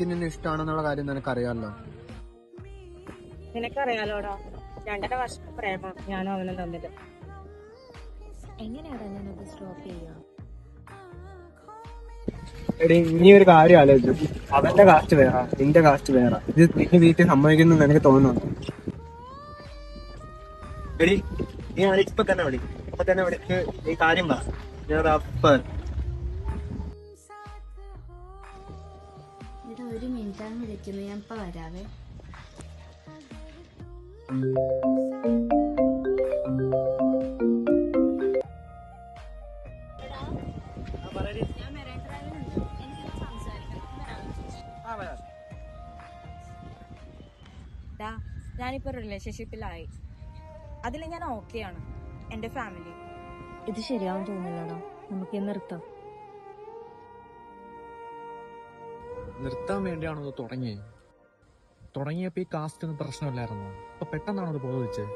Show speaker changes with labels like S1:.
S1: എനിക്ക് നിന്നെ ഇഷ്ടമാണെന്നുള്ള കാര്യം നിനക്കറിയാമല്ലോ.
S2: നിനക്കറിയാലോടാ, 2.5 വർഷം പ്രേമം ഞാനും അവനും തമ്മിൽ.
S3: എങ്ങനെയാടാ ഞാനത് സ്റ്റോപ്പ് ചെയ്യാ?
S4: എടി, നീ ഒരു കാര്യം ആലോചിച്ചു. അവന്റെ കാസ്റ്റ് വേറെ, നിന്റെ കാസ്റ്റ് വേറെ. ഇത് നിന്റെ വീട്ടിൽ സമ്മതിക്കുന്നു നിനക്ക് തോന്നുന്നു? എടി, നീ ഇപ്പൊ തന്നെ വിളിച്ച് ഈ കാര്യം പറ.
S3: എടാ, 1 മിനിറ്റാണ് വിളിക്കുന്നത്, ഞാൻ ഇപ്പൊ വരാവേ.
S2: ഞാനിപ്പോ റിലേഷൻഷിപ്പിലായി. അതിൽ ഞാൻ ഓക്കെയാണ്. എന്റെ ഫാമിലി
S3: ഇത് ശരിയാവും തോന്നില്ലടാ, നമുക്ക് നിർത്താം.
S5: നിർത്താൻ വേണ്ടിയാണോ തുടങ്ങിയപ്പോ ഈ കാസ്റ്റ് ഒന്നും പ്രശ്നമില്ലായിരുന്നു. അപ്പൊ പെട്ടെന്നാണോ അത് ബോധിച്ചത്?